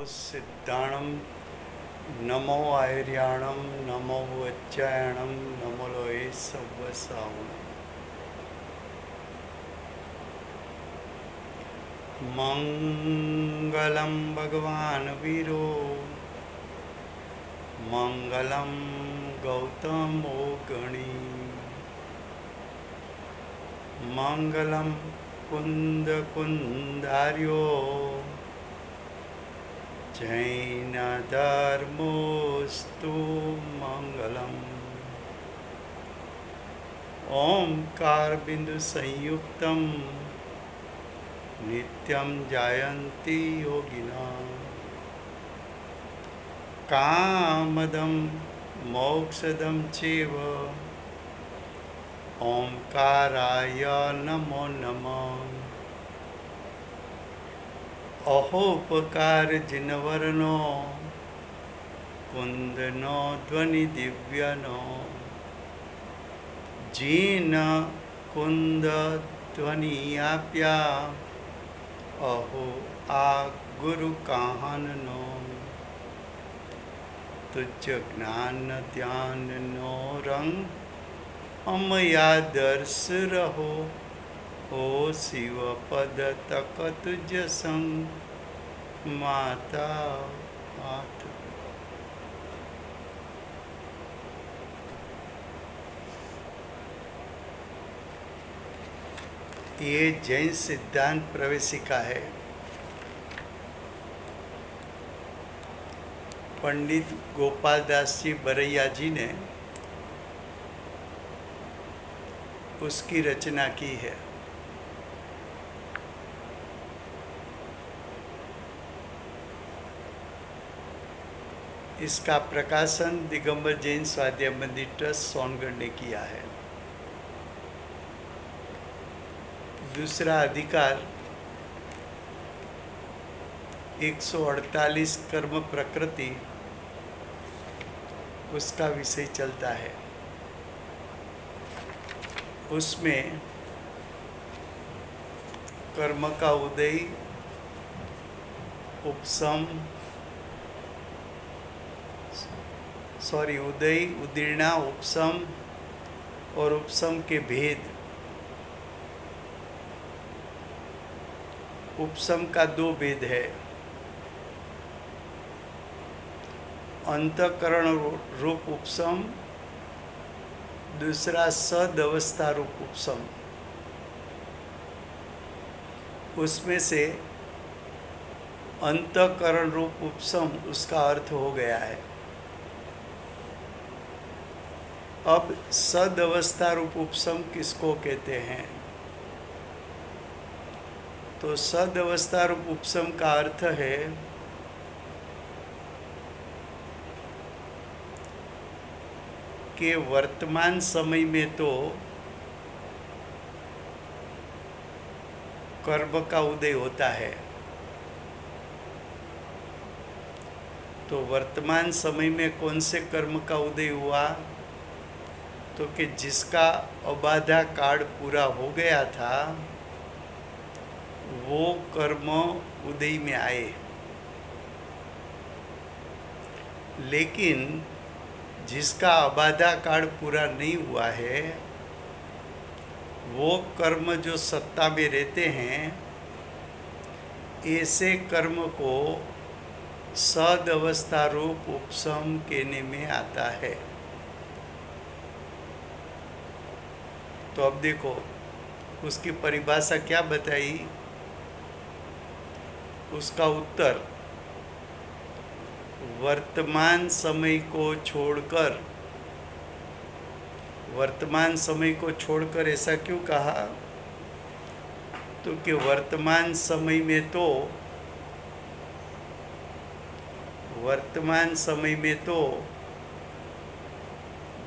सिद्धाणं नमो आयर्याणं नमो वज्जायणं नमो लोये सव्वसावणं मंगलं भगवान वीरो मंगलं गौतमो गणी मंगलं कुंद कुंदार्यो जैन धर्मोस्तु मंगलम। ओंकार बिंदु संयुक्तम नित्यं जायन्ति योगिना कामदं मोक्षदं चैव ओंकाराय नमो नमः। अहोपकार जिनवरनो कुंदनो ध्वनि दिव्यनो जीन कुंद ध्वनि आप्या अहो आ गुरु काहननो तुझ ज्ञान ध्यान नो रंग अमया दर्श रहो ओ शिव पद तक तुझ संग माता हाथ। ये जैन सिद्धांत प्रवेशिका है। पंडित गोपाल दास जी बरैया जी ने उसकी रचना की है। इसका प्रकाशन दिगंबर जैन स्वाध्याय मंदिर ट्रस्ट सोनगढ़ ने किया है। दूसरा अधिकार 148 कर्म प्रकृति उसका विषय चलता है। उसमें कर्म का उदय, उदय, उदीर्णा, उपसम और उपसम के भेद। उपसम का 2 भेद है, अंतःकरण रूप उपसम, दूसरा सदवस्था रूप उपसम। उसमें से अंतःकरण रूप उपसम उसका अर्थ हो गया है। अब सदवस्था रूप उपसम किसको कहते हैं? तो सदवस्था रूप उपसम का अर्थ है कि वर्तमान समय में तो कर्म का उदय होता है। तो वर्तमान समय में कौन से कर्म का उदय हुआ? तो कि जिसका अबाधा काल पूरा हो गया था वो कर्म उदय में आए। लेकिन जिसका अबाधा काल पूरा नहीं हुआ है वो कर्म जो सत्ता में रहते हैं, ऐसे कर्म को सदवस्था रूप उपसम कहने में आता है। तो अब देखो उसकी परिभाषा क्या बताई। उसका उत्तर वर्तमान समय को छोड़कर ऐसा क्यों कहा? तो कि वर्तमान समय में तो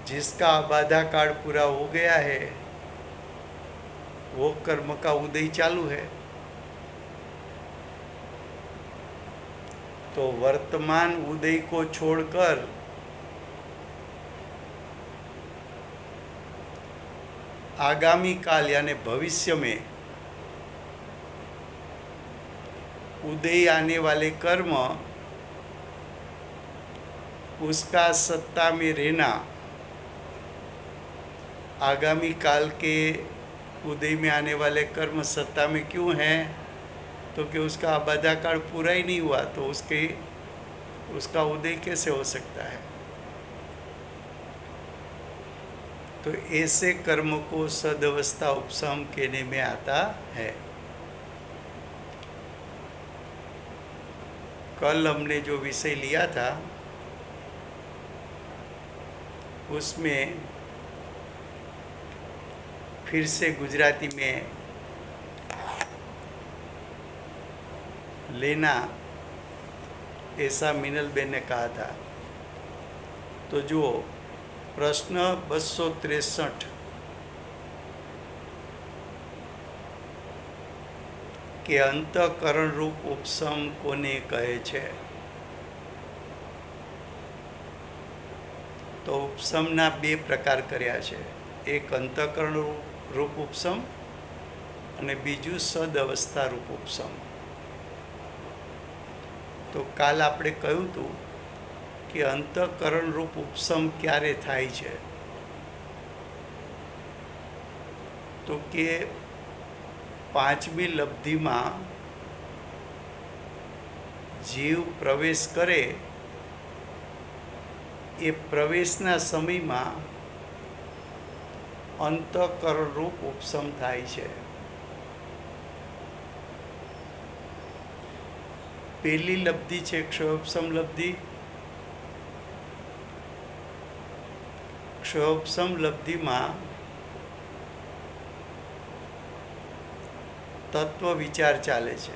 जिसका अबाधा काल पूरा हो गया है वो कर्म का उदय चालू है। तो वर्तमान उदय को छोड़कर आगामी काल यानी भविष्य में उदय आने वाले कर्म उसका सत्ता में रहना आगामी काल के उदय में आने वाले कर्म सत्ता में क्यों है? तो कि उसका आबादा काल पूरा ही नहीं हुआ, तो उसका उदय कैसे हो सकता है? तो ऐसे कर्म को सदवस्था उपशम कहने में आता है। कल हमने जो विषय लिया था उसमें फिर से गुजराती में लेना ऐसा मीनलबेन ने कहा था। तो जो प्रश्न 263 કે અંતઃકરણ રૂપ ઉપશમ કોને કહે છે? તો ઉપશમના બે પ્રકાર કર્યા છે, એક અંતઃકરણ રૂપ ઉપશમ અને બીજું સદ અવસ્થા રૂપ ઉપશમ. તો કાલ આપણે કહ્યું હતું કે અંતઃકરણ રૂપ ઉપશમ ક્યારે થાય છે? તો કે પાંચમી લબ્ધિમાં જીવ પ્રવેશ કરે એ પ્રવેશના સમયમાં અંતઃકરણ રૂપ ઉપશમ થાય છે. પહેલી લબ્ધિ છે ક્ષયોપશમ લબ્ધિ. ક્ષયોપશમ લબ્ધિમાં તત્વ વિચાર ચાલે છે.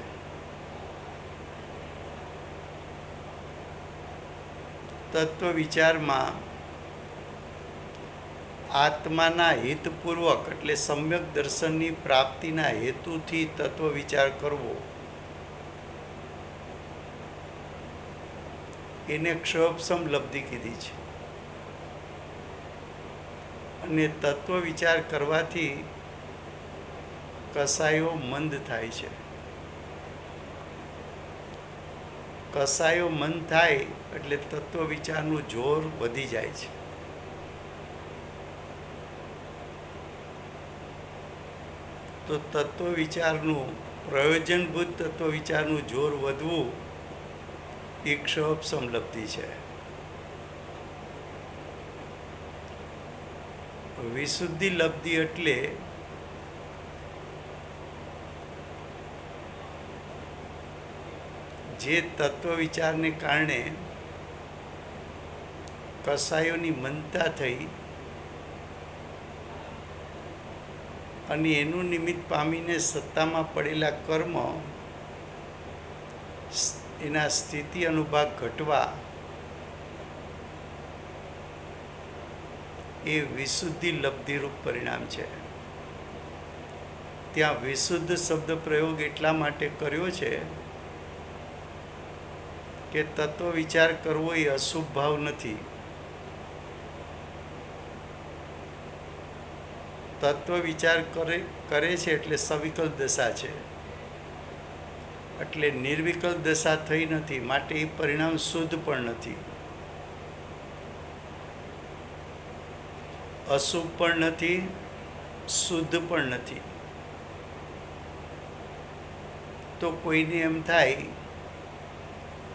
તત્વ વિચારમાં આત્માના હિતપૂર્વક એટલે સમ્યક દર્શનની પ્રાપ્તિના હેતુથી તત્વ વિચાર કરવો એને ક્ષયોપશમ લબ્ધિ કીધી છે. અને તત્વ વિચાર કરવાથી કસાયો મંદ થાય છે. કસાયો મંદ થાય એટલે તત્વ વિચારનું જોર વધી જાય છે. તો તત્વ વિચારનું પ્રયોજનભૂત તત્વ વિચારનું જોર વધવું એ ક્ષયોપશમ લબ્ધિ છે. વિશુદ્ધિ લબ્ધિ એટલે જે તત્વ વિચારને કારણે કસાયોની મંદતા થઈ અને એનું નિમિત્ત પામીને સત્તામાં પડેલા કર્મ એના સ્થિતિ અનુભાગ ઘટવા એ વિશુદ્ધિ લબ્ધિરૂપ પરિણામ છે. ત્યાં વિશુદ્ધ શબ્દ પ્રયોગ એટલા માટે કર્યો છે કે તત્વ વિચાર કરવો એ અશુભ ભાવ નથી. તત્વ વિચાર કરે છે એટલે સવિકલ્પ દશા છે, એટલે નિર્વિકલ્પ દશા થઈ નથી, માટે એ પરિણામ શુદ્ધ પણ નથી, અશુભ પણ નથી, શુદ્ધ પણ નથી. તો કોઈને એમ થાય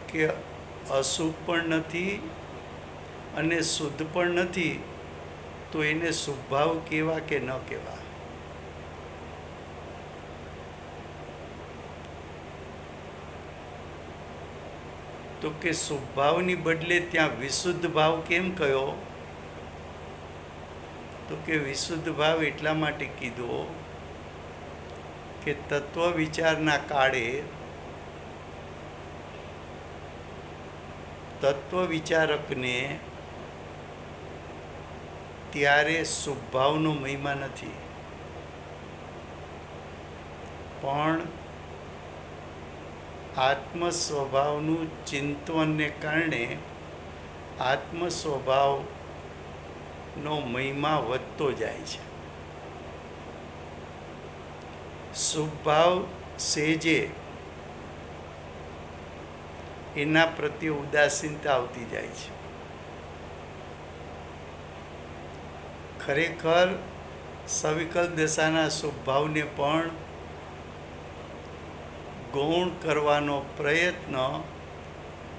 કે અશુભ પણ નથી અને શુદ્ધ પણ નથી, તો એને શુભભાવ કહેવા કે ન કહેવા? તો કે શુભભાવની બદલે ત્યાં વિશુદ્ધ ભાવ કેમ કયો? તો કે વિશુદ્ધ ભાવ એટલા માટે કીધો કે તત્વ વિચારના કાળે તત્વ વિચારકને ત્યારે શુભભાવનો મહિમા નથી, પણ આત્મ સ્વભાવનું ચિંતનને કારણે આત્મ સ્વભાવનો મહિમા વધતો જાય છે. શુભભાવ સેજે એના પ્રત્યે ઉદાસીનતા આવતી જાય છે. ખરેખર સવિકલ દશાના સ્વભાવને પણ ગૌણ કરવાનો પ્રયત્ન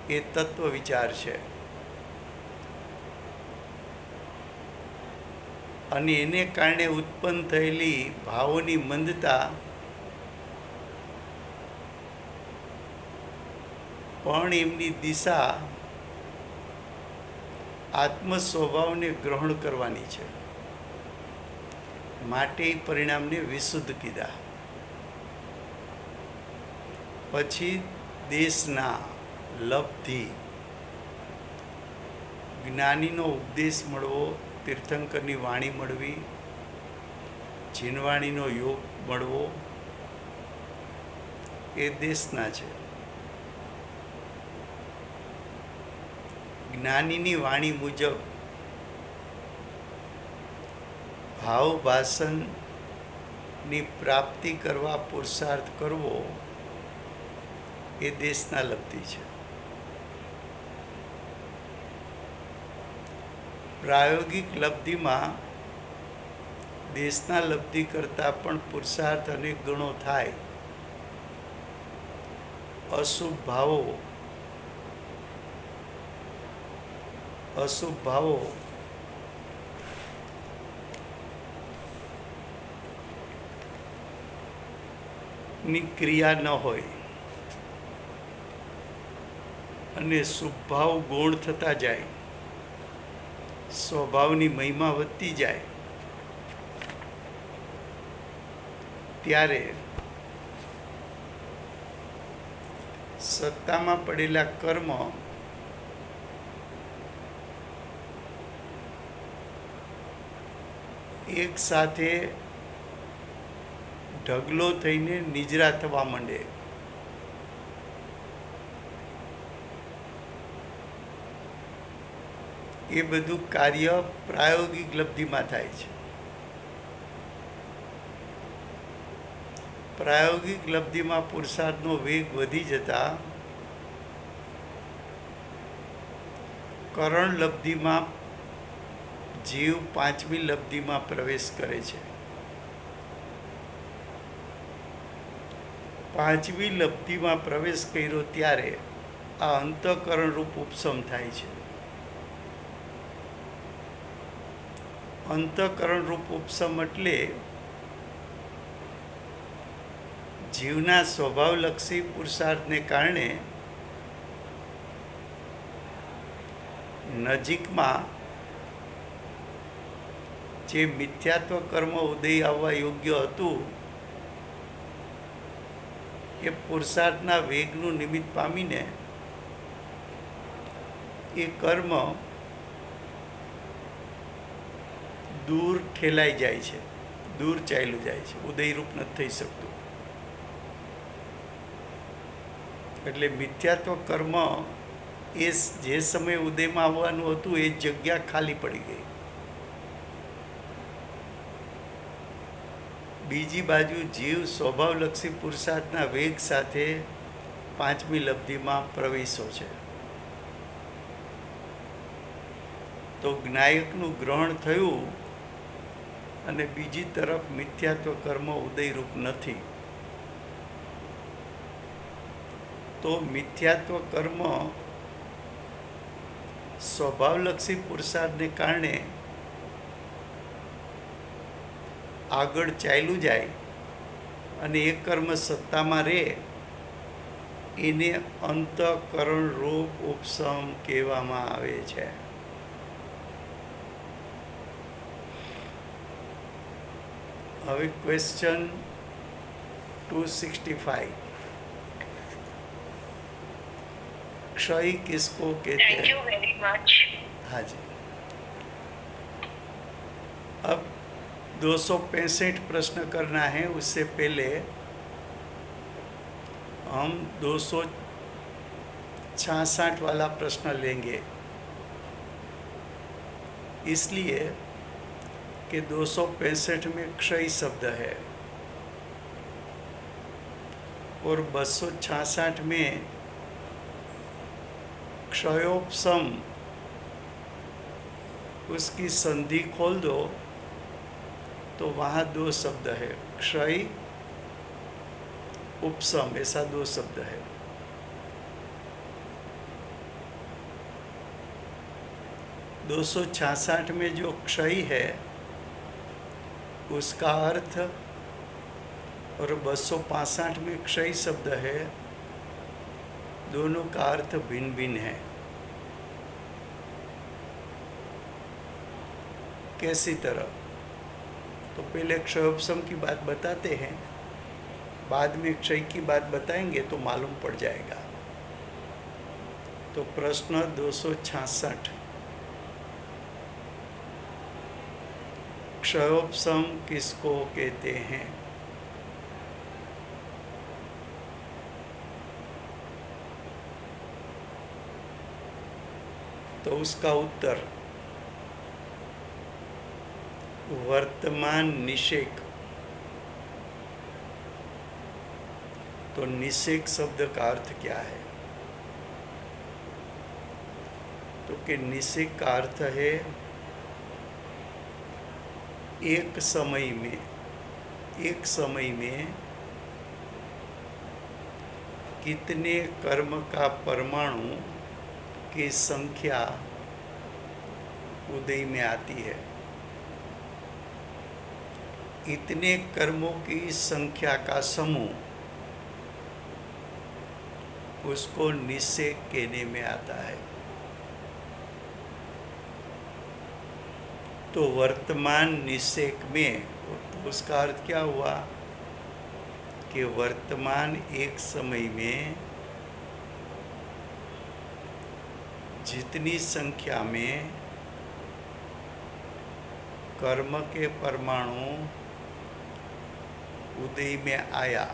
એ તત્વ વિચાર છે. અને એને કારણે ઉત્પન્ન થયેલી ભાવોની મંદતા પણ એમની દિશા આત્મ સ્વભાવને ગ્રહણ કરવાની છે. માટે પરિણામને વિશુદ્ધ કીધા. પછી દેશના લબ્ધિ, જ્ઞાનીનો ઉપદેશ મળવો, તીર્થંકરની વાણી મળવી, જીનવાણીનો યોગ મળવો, એ દેશના છે. જ્ઞાનીની વાણી મુજબ ભાવ ભાષણની પ્રાપ્તિ કરવા પુરુષાર્થ કરવો એ દેશના લબ્ધિ છે. પ્રાયોગિક લબ્ધિમાં દેશના લબ્ધિ કરતાં પણ પુરુષાર્થ અનેક ગણો થાય. અશુભ ભાવો ની ક્રિયા ન હોય અને શુભ ભાવ ગૌણ થતા જાય, સ્વભાવની મહિમા વધતી જાય, ત્યારે સત્તામાં પડેલા કર્મ એક સાથે ઢગલો થઈને નિજરા થવા માંડે. એ બધું કાર્ય પ્રાયોગિક લબ્ધિમાં થાય છે. પ્રાયોગિક લબ્ધિમાં પુરુષાર્થનો વેગ વધી જતા કરણ લબ્ધિમાં જીવ પાંચમી લબ્ધિમાં પ્રવેશ કરે છે. પાંચમી લબ્ધિમાં પ્રવેશ કર્યો ત્યારે આ અંતઃકરણ રૂપ ઉપશમ થાય છે. અંતઃકરણ રૂપ ઉપશમ એટલે જીવના સ્વભાવલક્ષી પુરુષાર્થને કારણે નજીકમાં જે મિથ્યાત્વ કર્મ ઉદય આવવા યોગ્ય હતું એ પુરુષાર્થના વેગનું નિમિત્ત પામીને એ કર્મ દૂર ઠેલાઈ જાય છે, દૂર ચાલ્યું જાય છે, ઉદયરૂપ નથી થઈ શકતું. એટલે મિથ્યાત્વ કર્મ એ જે સમયે ઉદયમાં આવવાનું હતું એ જગ્યા ખાલી પડી ગઈ. બીજી બાજુ જીવ સ્વભાવલક્ષી પુરુષાર્થના વેગ સાથે પાંચમી લબ્ધિમાં પ્રવેશો છે. તો જ્ઞાયકનું ગ્રહણ થયું અને બીજી તરફ મિથ્યાત્વ કર્મ ઉદયરૂપ નથી. તો મિથ્યાત્વ કર્મ સ્વભાવલક્ષી પુરુષાર્થને કારણે આગળ ચાલ્યું જાય અને એ કર્મ સત્તામાં રહે, એને અંતઃકરણ રૂપ ઉપશમ કહેવામાં આવે છે. હવે ક્વેશ્ચન 265, क्षय किसको कहते हैं? Thank you very much. हाँ जी. अब 265 प्रश्न करना है. उससे पहले हम 266 वाला प्रश्न लेंगे, इसलिए कि 265 में क्षय शब्द है और 266 में क्षयोपशम, उसकी संधि खोल दो तो वहाँ दो शब्द है, क्षय उपशम, ऐसा दो शब्द है। दो 266 में जो क्षय है उसका अर्थ, और 265 में क्षय शब्द है, दोनों का अर्थ भिन्न भिन्न है। कैसी तरह? तो पहले क्षयोपशम की बात बताते हैं, बाद में क्षय की बात बताएंगे तो मालूम पड़ जाएगा। तो प्रश्न 266, क्षयोपशम किसको कहते हैं? तो उसका उत्तर वर्तमान निषेक। तो निषेक शब्द का अर्थ क्या है? तो कि निषेक का अर्थ है एक समय में कितने कर्म का परमाणु की संख्या उदय में आती है। इतने कर्मों की संख्या का समूह, उसको निषेक कहने में आता है। तो वर्तमान निषेक में, उसका अर्थ क्या हुआ कि वर्तमान एक समय में जितनी संख्या में कर्म के परमाणु उदय में आया,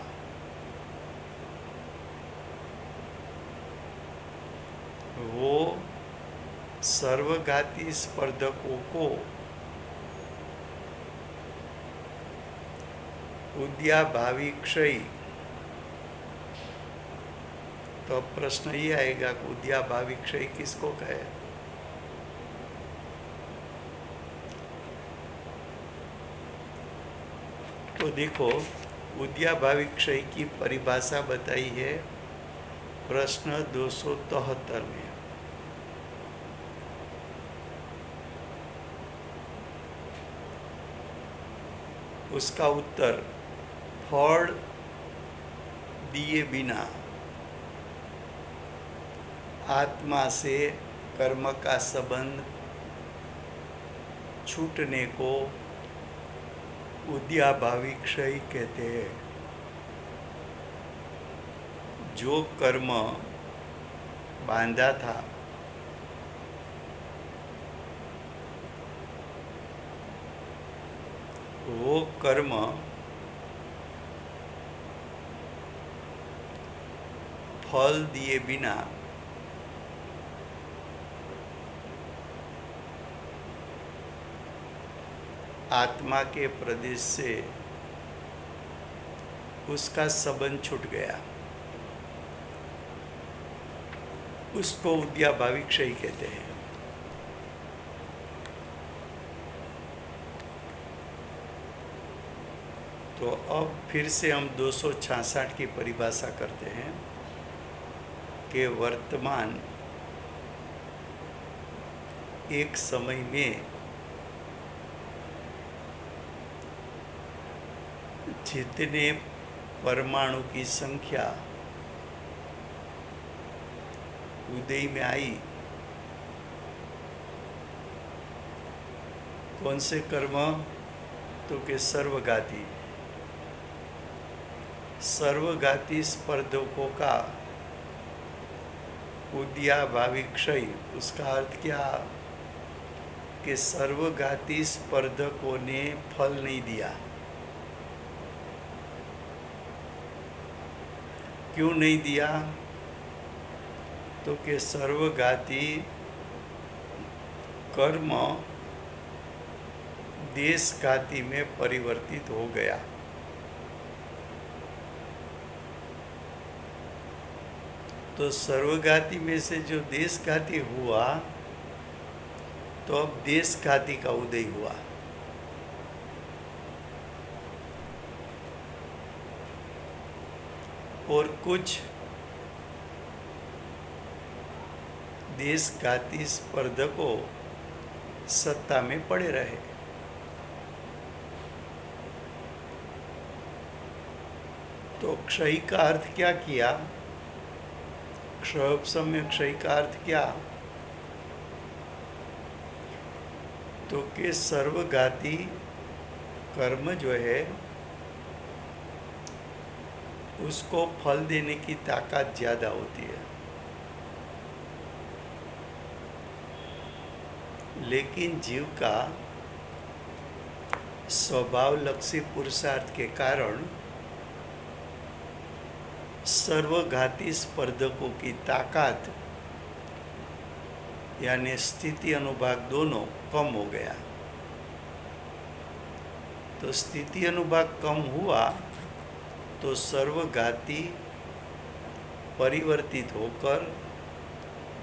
वो सर्वघाती स्पर्धकों को उद्याभावी क्षय। तो अब प्रश्न ये आएगा कि उद्याभावी क्षय किसको कहे? तो देखो, उद्याभावी क्षय की परिभाषा बताई है प्रश्न 273 में। उसका उत्तर फल दिए बिना आत्मा से कर्म का संबंध छूटने को उद्याभावी क्षय कहते हैं। जो कर्म बांधा था, वो कर्म फल दिए बिना आत्मा के प्रदेश से उसका संबंध छूट गया, उसको उद्याभावी क्षय कहते हैं। तो अब फिर से हम 266 की परिभाषा करते हैं कि वर्तमान एक समय में जितने परमाणु की संख्या उदय में आई, कौन से कर्म? तो के सर्वघाती स्पर्धकों का उद्याभावी क्षय। उसका अर्थ क्या कि सर्वघाती स्पर्धकों ने फल नहीं दिया। क्यों नहीं दिया? तो कि सर्वघाती कर्म देशघाती में परिवर्तित हो गया। तो सर्वघाती में से जो देशघाती हुआ, तो अब देशघाती का उदय हुआ। और कुछ देशघाती स्पर्धकों सत्ता में पड़े रहे। तो क्षय का अर्थ क्या किया? क्षयोपशम में क्षय का अर्थ क्या? तो कि सर्वघाती कर्म जो है उसको फल देने की ताकत ज़्यादा होती है, लेकिन जीव का स्वभावलक्षी पुरुषार्थ के कारण सर्वघाती स्पर्धकों की ताकत यानी स्थिति अनुभाग दोनों कम हो गया। तो स्थिति अनुभाग कम हुआ तो सर्वघाती परिवर्तित होकर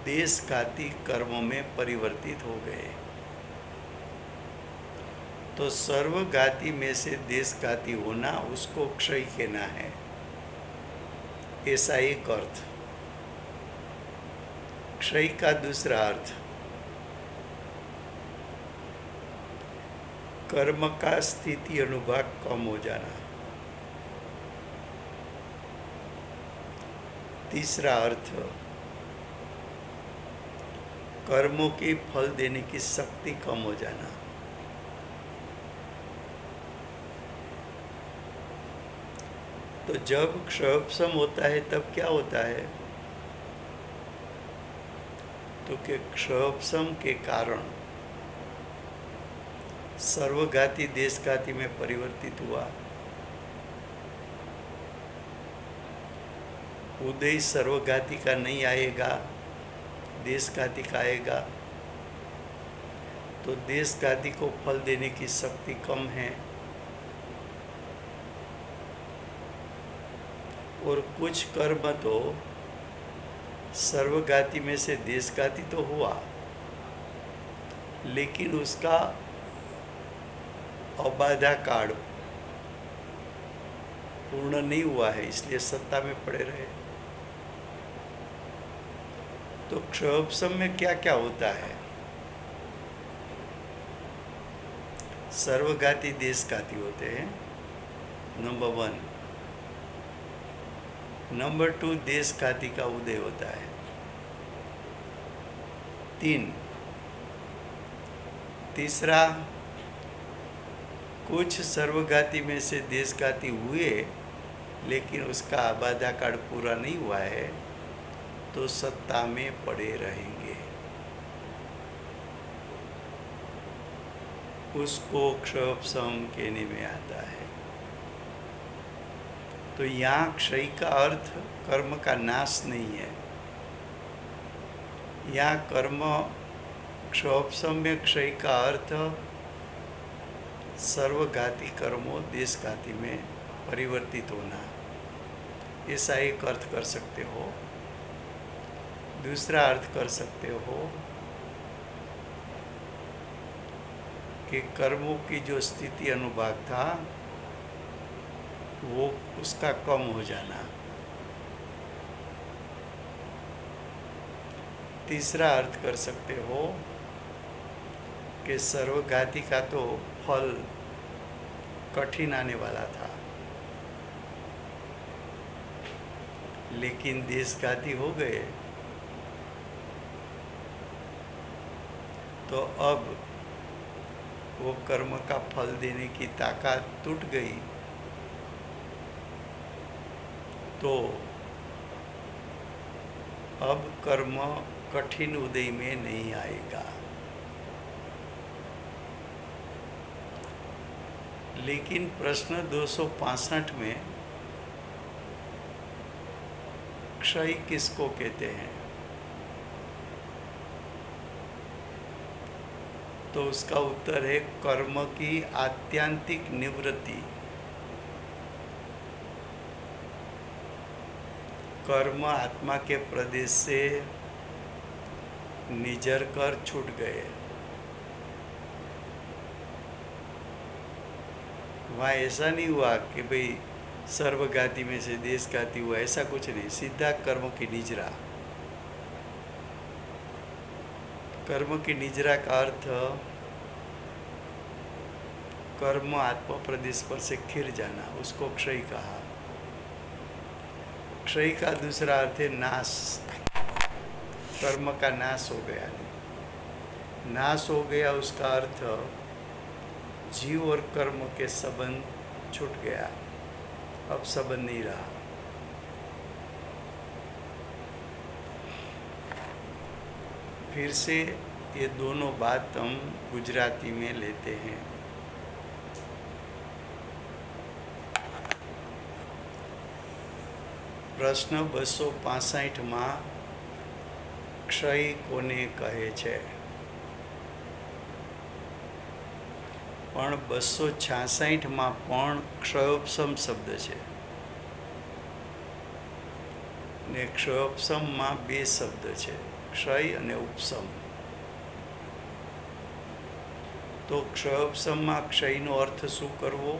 देशघाती कर्मों में परिवर्तित हो गए। तो सर्वघाती में से देशघाती होना उसको क्षय कहना है, ऐसा एक अर्थ। क्षय का दूसरा अर्थ कर्म का स्थिति अनुभाग कम हो जाना। तीसरा अर्थ कर्मों के फल देने की शक्ति कम हो जाना। तो जब क्षयोपशम होता है तब क्या होता है? तो कि क्षयोपशम के कारण सर्वघाती देशघाती में परिवर्तित हुआ। उदय सर्वघाती का नहीं आएगा, देशघाती का आएगा। तो देशघाती को फल देने की शक्ति कम है और कुछ कर्म तो सर्वघाती में से देशघाती तो हुआ, लेकिन उसका अबाधा काल पूर्ण नहीं हुआ है, इसलिए सत्ता में पड़े रहे। तो क्षयोपशम में क्या क्या होता है? सर्वघाती देशघाती होते हैं, नंबर 1। नंबर 2, देशघाती का उदय होता है। 3, तीसरा, कुछ सर्वघाती में से देशघाती हुए लेकिन उसका आबादा काल पूरा नहीं हुआ है, तो सत्ता में पड़े रहेंगे, उसको क्षयोपशम कहने में आता है। तो यहाँ क्षय का अर्थ कर्म का नाश नहीं है। यहाँ कर्म क्षयोपशम में क्षय का अर्थ सर्वघाती कर्मों देशघाती में परिवर्तित होना, ऐसा एक अर्थ कर सकते हो। दूसरा अर्थ कर सकते हो कि कर्मों की जो स्थिति अनुभाग था वो उसका कम हो जाना। तीसरा अर्थ कर सकते हो कि सर्वघाती का तो फल कठिन आने वाला था, लेकिन देशघाती हो गए तो अब वो कर्म का फल देने की ताकत टूट गई, तो अब कर्म कठिन उदय में नहीं आएगा। लेकिन प्रश्न 265 में क्षय किसको कहते हैं? तो उसका उत्तर है कर्म की आत्यंतिक निवृत्ति। कर्म आत्मा के प्रदेश से निजर कर छूट गए। वहाँ ऐसा नहीं हुआ कि भाई सर्वघाती में से देशघाती हुआ, ऐसा कुछ नहीं। सीधा कर्म की निजरा। कर्म की निजरा का अर्थ कर्म आत्म प्रदेश पर से खिर जाना, उसको क्षय कहा। क्षय का दूसरा अर्थ है नाश। कर्म का नाश हो गया। नाश हो गया उसका अर्थ जीव और कर्म के संबंध छूट गया, अब संबंध नहीं रहा। फिर से ये दोनों बात हम गुजराती में लेते हैं। प्रश्न 265 में क्षय कोने कहे छे? पण 266 में पण क्षयोपशम शब्द है ने क्षयोपशम में बे शब्द है, क्षय और उपशम। तो क्षयोपशम में क्षय नो अर्थ शू करवो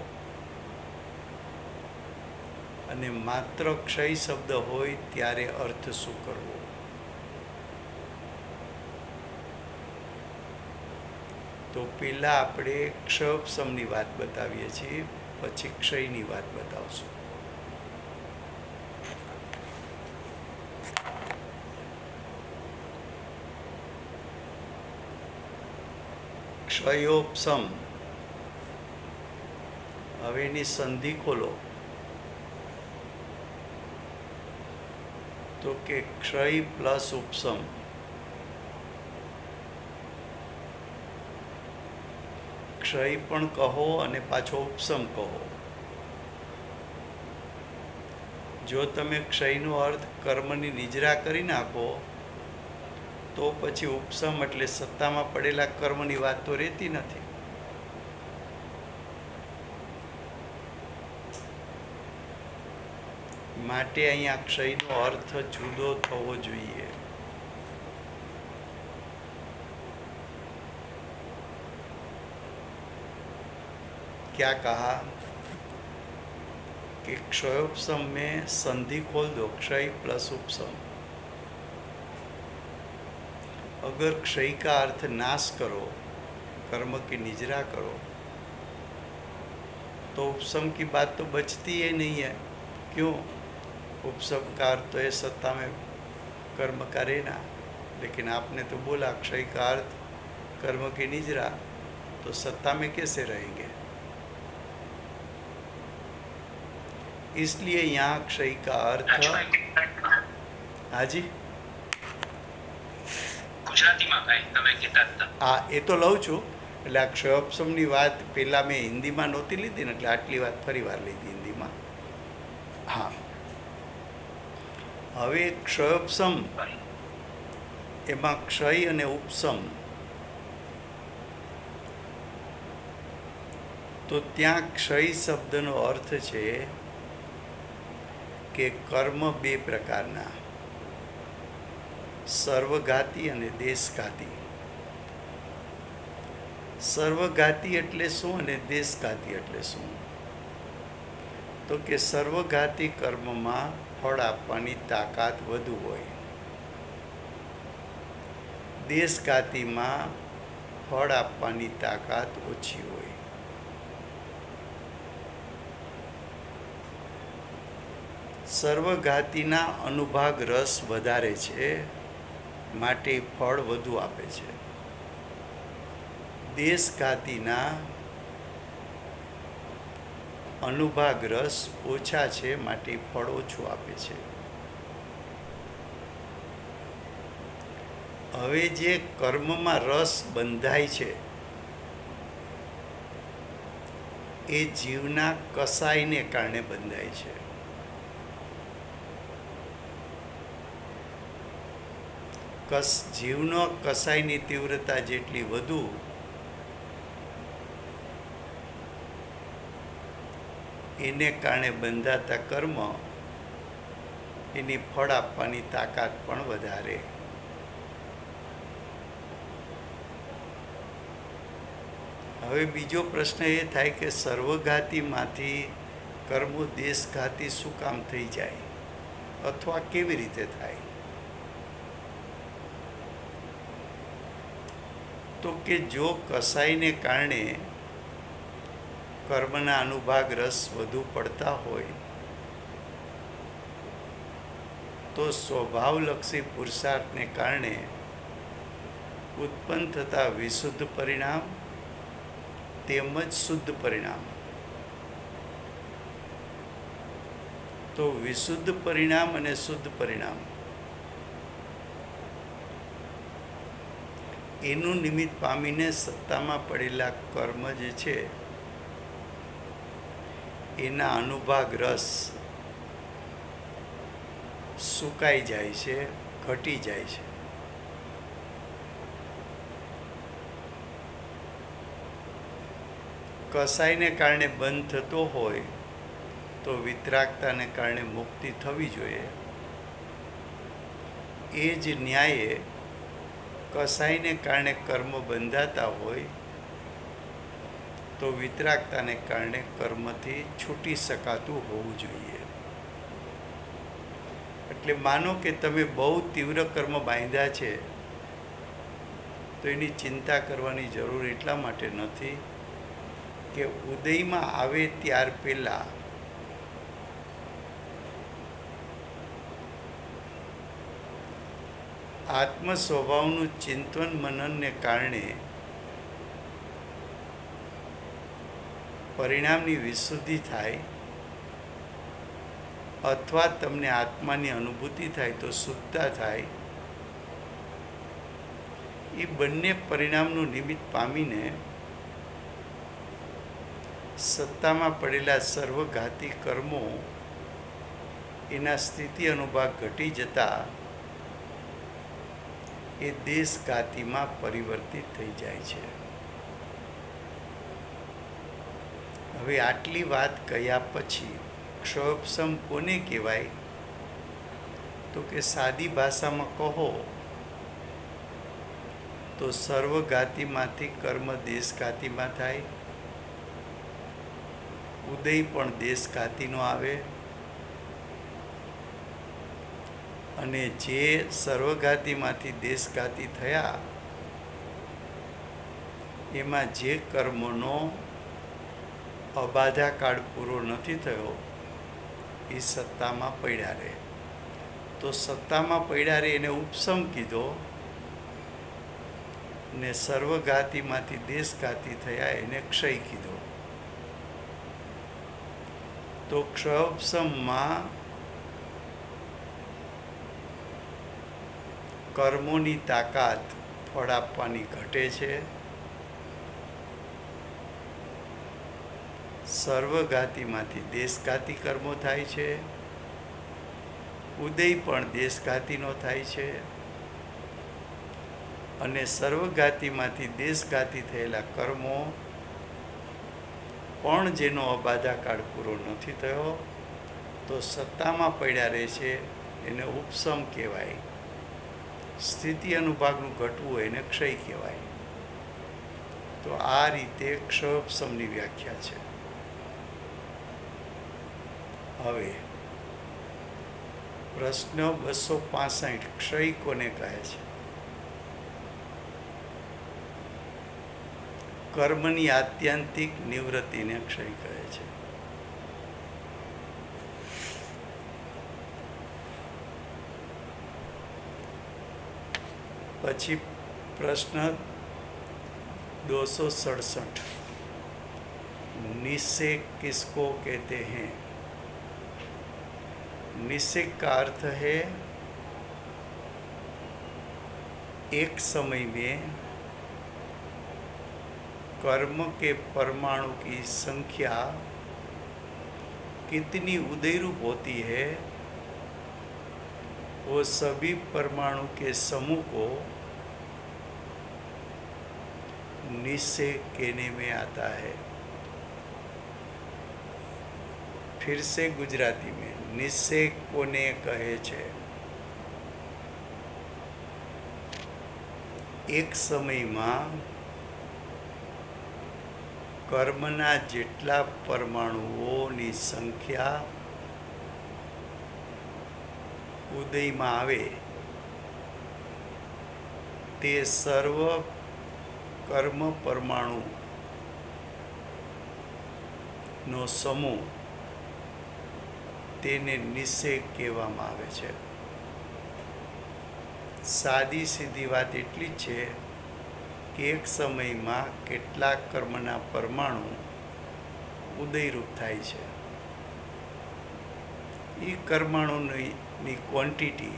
अने मात्र क्षय शब्द होय त्यारे अर्थ शू करवो? तो पहला આપણે क्षयोपशमની વાત બતાવીએ છીએ, પછી ક્ષયની વાત બતાવશું। क्षयोपशम, હવે એની સંધિ ખોલો તો કે क्षय प्लस उपशम। क्षय पण कहो अने पाछो उपशम कहो। जो तमे क्षयनो अर्थ कर्मनी निजरा करी नाखो तो पछी उपशम एटले सत्तामां पड़ेला कर्मनी वात तो रहेती नथी। माटे अहींया क्षयनो अर्थ जुदो थवो जोईए। क्या कहा कि क्षयोपशम में संधि खोल दो, क्षय प्लस उपशम। अगर क्षय का अर्थ नाश करो, कर्म की निजरा करो, तो उपशम की बात तो बचती ही नहीं है। क्यों? उपशम का अर्थ तो है सत्ता में कर्म का रहना, लेकिन आपने तो बोला क्षय का अर्थ कर्म की निजरा, तो सत्ता में कैसे रहेंगे? इसलिए यहाँ क्षय का अर्थ हाँ जी ए तो लઉં છું એટલે આ ક્ષયોપશમની વાત પહેલાં મેં હિન્દીમાં નહોતી લીધી ને એટલે આટલી વાત ફરી વાર લીધી હિન્દીમાં। હા, હવે ક્ષયોપશમ એમાં ક્ષય અને ઉપશમ, તો ત્યાં ક્ષય શબ્દનો અર્થ છે કે કર્મ બે પ્રકારના, સર્વઘાતી અને દેશઘાતી। સર્વઘાતી એટલે શું અને દેશઘાતી એટલે શું? તો કે સર્વઘાતી કર્મમાં ફળ આપવાની તાકાત વધુ હોય, દેશઘાતીમાં ફળ આપવાની તાકાત ઓછી હોય। સર્વઘાતીના અનુભાગ રસ વધારે છે માટે ફળ વધુ આપે છે, દેશઘાતીના અનુભાગ રસ ઓછા છે માટે ફળ ઓછું આપે છે। હવે જે કર્મમાં રસ બંધાય છે એ જીવના કસાયને કારણે બંધાય છે। જીવનો કસાયની તીવ્રતા જેટલી વધુ એને કારણે બંધાતા કર્મ એની ફળ આપવાની તાકાત પણ વધારે। હવે બીજો પ્રશ્ન એ થાય કે સર્વઘાતીમાંથી કર્મો દેશઘાતી શું કામ થઈ જાય અથવા કેવી રીતે થાય? તો કે જો કસાઈને કારણે કર્મના અનુભાગ રસ વધુ પડતા હોય તો સ્વભાવલક્ષી પુરુષાર્થને કારણે ઉત્પન્ન થતા વિશુદ્ધ પરિણામ તેમજ શુદ્ધ પરિણામ, તો વિશુદ્ધ પરિણામ અને શુદ્ધ પરિણામ એનું નિમિત્ત પામીને સત્તામાં પડેલા કર્મ જે છે એના અનુભાગ રસ સુકાઈ જાય છે, ઘટી જાય છે. કસાઈને કારણે બંધ થતો હોય તો વિતરાગતાને કારણે મુક્તિ થવી જોઈએ. એ જ ન્યાયે કસાઈને કારણે કર્મ બંધાતા હોય તો વિતરાગતાને કારણે કર્મથી છૂટી શકાતું હોવું જોઈએ. એટલે માનો કે તમે બહુ તીવ્ર કર્મ બાંધ્યા છે તો એની ચિંતા કરવાની જરૂર એટલા માટે નથી કે ઉદયમાં આવે ત્યાર પહેલાં આત્મ સ્વભાવનું ચિંતન મનનને કારણે પરિણામની વિશુદ્ધિ થાય અથવા તમને આત્માની અનુભૂતિ થાય તો શુદ્ધતા થાય. એ બંને પરિણામનું નિમિત્ત પામીને સત્તામાં પડેલા સર્વઘાતી કર્મો એના સ્થિતિ અનુભાગ ઘટી જતા એ દેશઘાતીમાં પરિવર્તિત થઈ જાય છે. હવે આટલી વાત કહ્યા પછી ક્ષોભસમ કોને કહેવાય? તો કે સાદી ભાષામાં કહો તો સર્વઘાતીમાંથી કર્મ દેશઘાતીમાં થાય, ઉદય પણ દેશઘાતીનો આવે અને જે સર્વઘાતીમાંથી દેશઘાતી થયા એમાં જે કર્મનો અબાધા કાળ પૂરો નથી થયો એ સત્તામાં પડ્યા રહે. તો સત્તામાં પડ્યા રહે એને ઉપસમ કીધો ને સર્વઘાતીમાંથી દેશઘાતી થયા એને ક્ષય કીધો. તો ક્ષોભસમમાં કર્મોની તાકાત ફળ આપવાની ઘટે છે, સર્વઘાતીમાંથી દેશઘાતી કર્મો થાય છે, ઉદય પણ દેશઘાતીનો થાય છે અને સર્વઘાતીમાંથી દેશઘાતી થયેલા કર્મો પણ જેનો અબાધા કાળ પૂરો નથી થયો તો સત્તામાં પડ્યા રહે છે એને ઉપસમ કહેવાય. સ્થિતિ અનુભાગનું ઘટવું એને ક્ષય કહેવાય. તો આ રીતે ક્ષોભસમની વ્યાખ્યા છે. હવે પ્રશ્ન 265 ક્ષય કોને કહે છે? કર્મની આત્યંતિક નિવૃત્તિને ક્ષય કહે છે. પછી પ્રશ્ન 267 निषेक किसको कहते हैं? निषेक का अर्थ है एक समय में कर्म के परमाणु की संख्या कितनी उदयरूप होती है वो सभी परमाणु के समूह को निषेक कहने में आता है. फिर से गुजराती में निषेक कोने कहे छे? एक समय में કર્મના જેટલા પરમાણુઓની સંખ્યા ઉદયમાં આવે તે સર્વ કર્મ પરમાણુનો સમૂહ તેને નિશ્ચય કહેવામાં આવે છે. સાદી સીધી વાત એટલી જ છે કે એક સમયમાં કેટલાક કર્મના પરમાણુ ઉદયરૂપ થાય છે. એ પરમાણુની ક્વોન્ટિટી,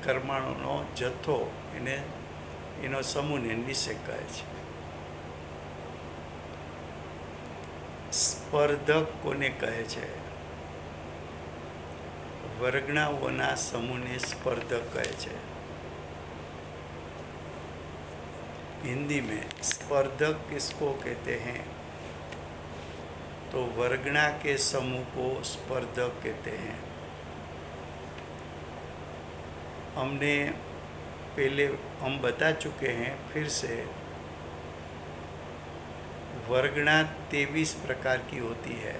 પરમાણુનો જથ્થો, એનો સમૂહને નિશ્ચય કહે છે. સ્પર્ધક કોને કહે છે? વર્ગણાઓના સમૂહને स्पर्धक કહે છે. हिंदी में स्पर्धक किसको कहते हैं? तो वर्गणा के समूह को स्पर्धक कहते हैं. हमने पहले हम बता चुके हैं, फिर से वर्गणा 23 प्रकार की होती है.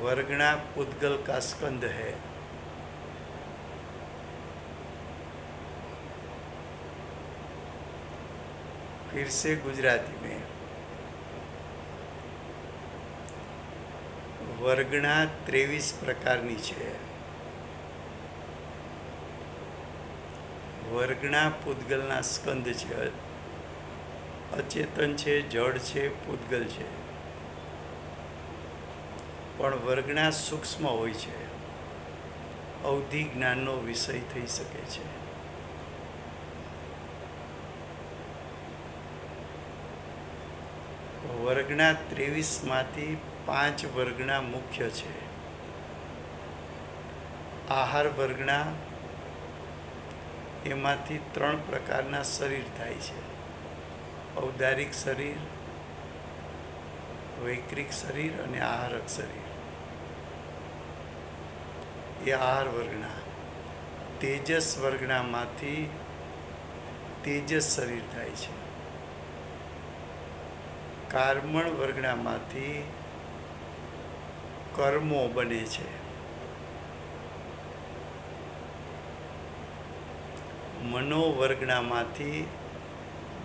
वर्गणा पुद्गल का स्कंद है. फिर से गुजराती में વર્ગણા 23 પ્રકારની છે. વર્ગણા પૂતગલના સ્કંદ છે. અચેતન છે, જડ છે, પૂતગલ છે. પણ વર્ગણા સૂક્ષ્મ હોય છે, અવધિ જ્ઞાનનો વિષય થઈ શકે છે. વર્ગણા 23માંથી 5 વર્ગણા મુખ્ય છે. આહાર વર્ગણા, એમાંથી 3 પ્રકારના શરીર થાય છે. ઔદારિક શરીર, વૈક્રિક શરીર અને આહારક શરીર. એ આહાર વર્ગણા. તેજસ વર્ગણામાંથી તેજસ શરીર થાય છે. કર્મણ વર્ગણામાંથી કર્મો બને છે. મનોવર્ગણામાંથી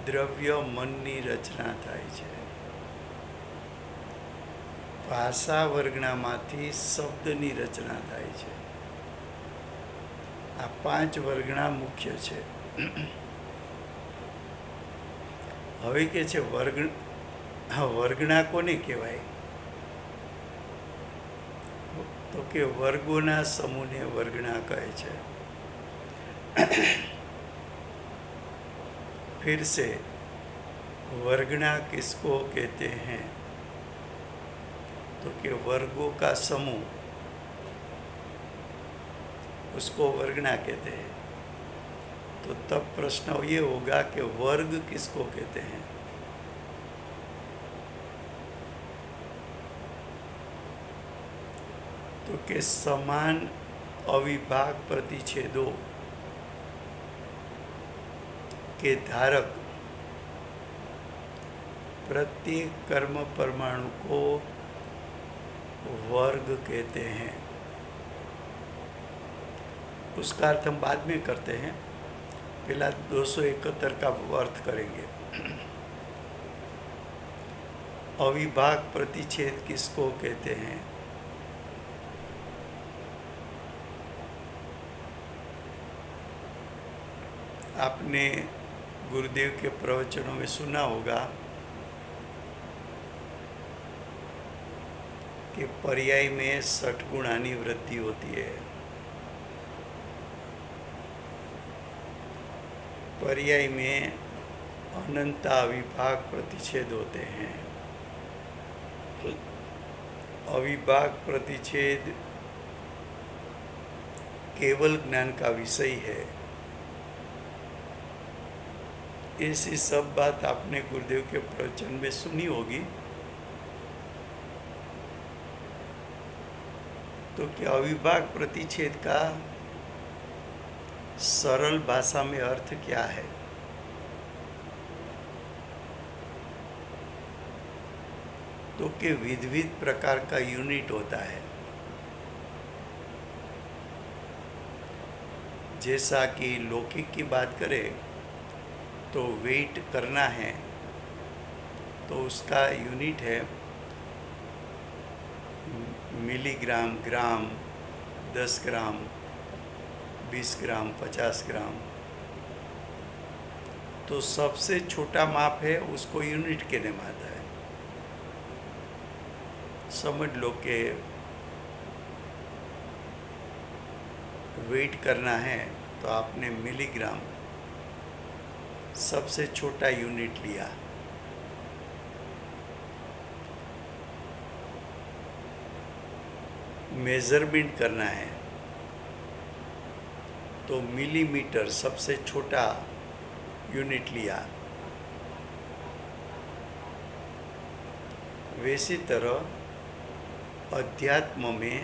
દ્રવ્ય મનની રચના થાય છે. ભાષા વર્ગણામાંથી શબ્દની રચના થાય છે. આ 5 વર્ગણા મુખ્ય છે. હવે કે છે વર્ગણા કોને કહેવાય? તો કે વર્ગોના સમૂહને વર્ગણા કહે છે. फिर से वर्गणा किसको कहते हैं? तो कि वर्गों का समूह, उसको वर्गणा कहते हैं. तो तब प्रश्न ये होगा कि वर्ग किसको कहते हैं? तो कि समान अविभाग प्रतिच्छेदों के धारक प्रत्येक कर्म परमाणु को वर्ग कहते हैं. उसका अर्थ हम बाद में करते हैं, पहला 271 का अर्थ करेंगे. अविभाग प्रतिच्छेद किसको कहते हैं? आपने गुरुदेव के प्रवचनों में सुना होगा कि पर्याय में 60 गुणानी वृद्धि होती है. पर्याय में अनंत अविभाग प्रतिच्छेद होते हैं. अविभाग प्रतिच्छेद केवल ज्ञान का विषय है. ऐसी सब बात आपने गुरुदेव के प्रवचन में सुनी होगी. तो क्या अविभाग प्रतिच्छेद का सरल भाषा में अर्थ क्या है? तो कि विविध विविध प्रकार का यूनिट होता है। जैसा कि लौकिक की बात करें तो वेट करना है तो उसका यूनिट है मिलीग्राम, ग्राम, 10 ग्राम, 20 ग्राम, 50 ग्राम। तो सबसे छोटा माप है उसको यूनिट कहने में आता है। समझ लो कि वेट करना है तो आपने मिलीग्राम सबसे छोटा यूनिट लिया। मेजरमेंट करना है तो मिलीमीटर सबसे छोटा यूनिट लिया। वैसी तरह अध्यात्म में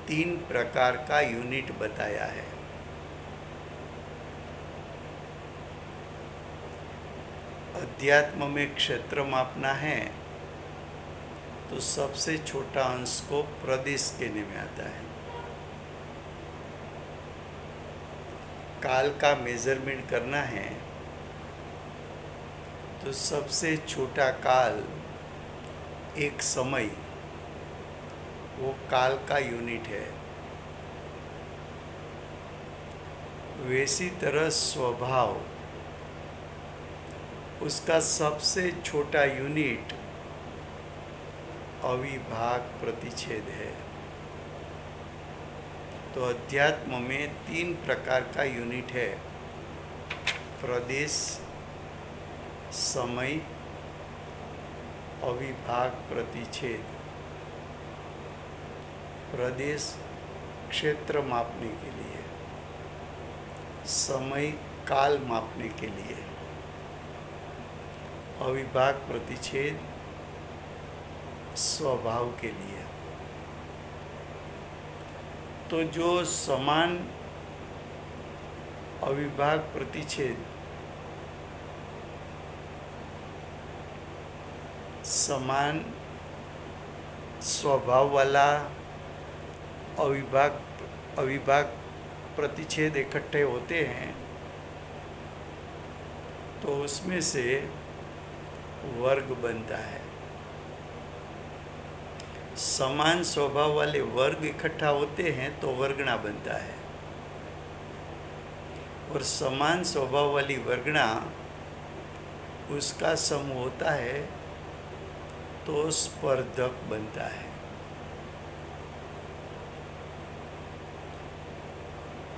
3 प्रकार का यूनिट बताया है। अध्यात्म में क्षेत्र मापना है तो सबसे छोटा अंश को प्रदेश कहने में आता है। काल का मेजरमेंट करना है तो सबसे छोटा काल एक समय, वो काल का यूनिट है। वैसी तरह स्वभाव, उसका सबसे छोटा यूनिट अविभाग प्रतिच्छेद है। तो अध्यात्म में 3 प्रकार का यूनिट है, प्रदेश, समय, अविभाग प्रतिच्छेद। प्रदेश क्षेत्र मापने के लिए, समय काल मापने के लिए, अविभाग प्रतिच्छेद स्वभाव के लिए। तो जो समान अविभाग प्रतिच्छेद, समान स्वभाव वाला अविभाग प्रतिच्छेद इकट्ठे होते हैं तो उसमें से वर्ग बनता है। समान स्वभाव वाले वर्ग इकट्ठा होते हैं तो वर्गणा बनता है, और समान स्वभाव वाली वर्गणा उसका समूह होता है तो स्पर्धक बनता है।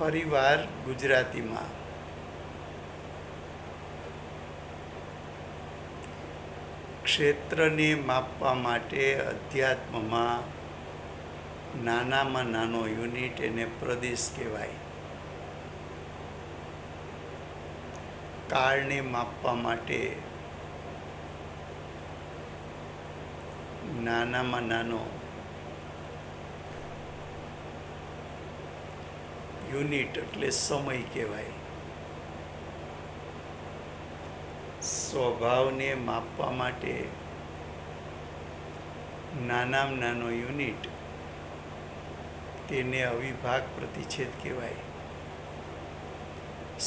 परिवार गुजराती में ક્ષેત્રને માપવા માટે અધ્યાત્મમાં નાનામાં નાનો યુનિટ એને પ્રદેશ કહેવાય। કાળને માપવા માટે નાનામાં નાનો યુનિટ એટલે સમય કહેવાય। સ્વભાવને માપવા માટે નાનામાં નાનો યુનિટ તેને અવિભાગ પ્રતિચ્છેદ કહેવાય।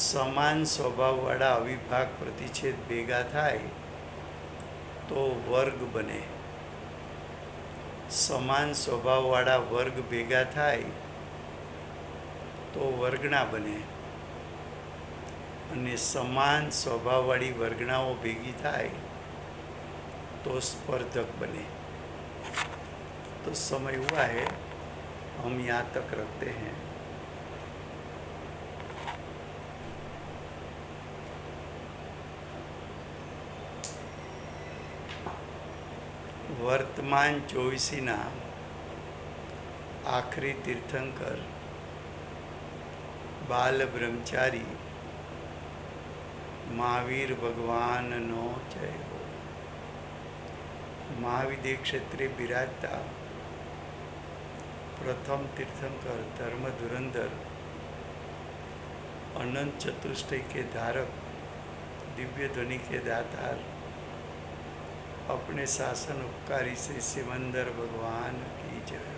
સમાન સ્વભાવવાળા અવિભાગ પ્રતિચ્છેદ ભેગા થાય તો વર્ગ બને। સમાન સ્વભાવવાળા વર્ગ ભેગા થાય તો વર્ગણા બને, અને સમાન સ્વભાવવાળી વર્ગણાઓ ભેગી થાય तो स्पर्धक बने। तो समय हुआ है, हम यहाँ तक रखते हैं। वर्तमान चौवीसीना आखरी तीर्थंकर बाल ब्रह्मचारी महावीर भगवान नो जय हो। महाविद्य क्षेत्रे बिराजता प्रथम तीर्थंकर धर्म धुरंधर अनंत चतुष्टय के धारक दिव्य ध्वनि के दातार अपने शासन उपकारी श्री सिमंदर भगवान की जय।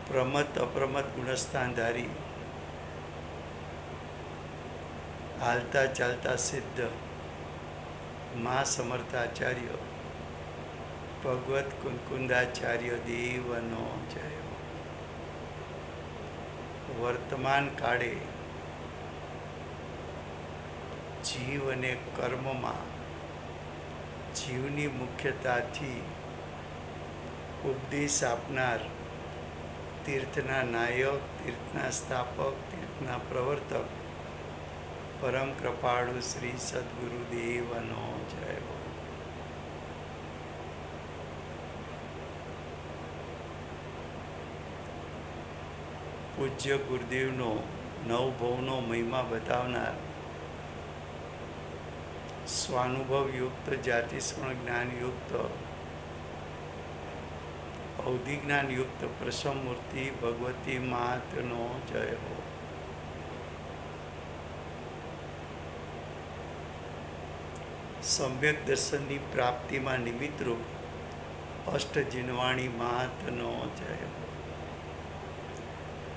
प्रमत अप्रमत गुणस्थानधारी हालता चालता सिद्ध माँ समर्थाचार्य भगवत कुंकुंदाचार्य देवनो जय। वर्तमान काळे जीव અને કર્મમાં જીવની મુખ્યતાથી ઉપદેશ આપનાર તીર્થના નાયક, તીર્થના સ્થાપક, તીર્થના પ્રવર્તક પરમ કૃપાળુ શ્રી સદગુરુદેવનો જય હો. પૂજ્ય ગુરુદેવનો નવભવનો મહિમા બતાવનાર સ્વાનુભવયુક્ત, જાતિસ્મરણ જ્ઞાનયુક્ત, અવધિજ્ઞાનયુક્ત પ્રસમમૂર્તિ ભગવતી માતનો જય હો. સમ્યક દર્શનની પ્રાપ્તિમાં નિમિત્તરૂપ અષ્ટજીનવાણી માતનો જય હો.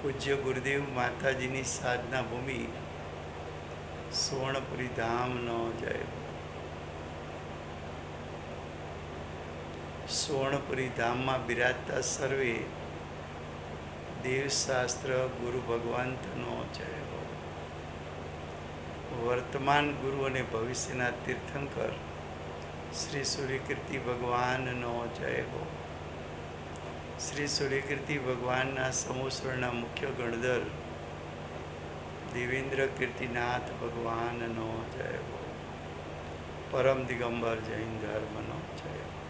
પૂજ્ય ગુરુદેવ માતાજીની સાધના ભૂમિ સુવર્ણપુરી ધામનો જય હો. સુવર્ણપુરી ધામમાં બિરાજતા સર્વે દેવશાસ્ત્ર ગુરુ ભગવંતનો જય હો. વર્તમાન ગુરુ અને ભવિષ્યના તીર્થંકર શ્રી સૂર્યકીર્તિ ભગવાનનો જય હો. શ્રી સૂર્યકીર્તિ ભગવાનના સમોસરના મુખ્ય ગણધર દેવેન્દ્ર કીર્તિનાથ ભગવાનનો જય હો. પરમ દિગંબર જૈન ધર્મનો જય હો.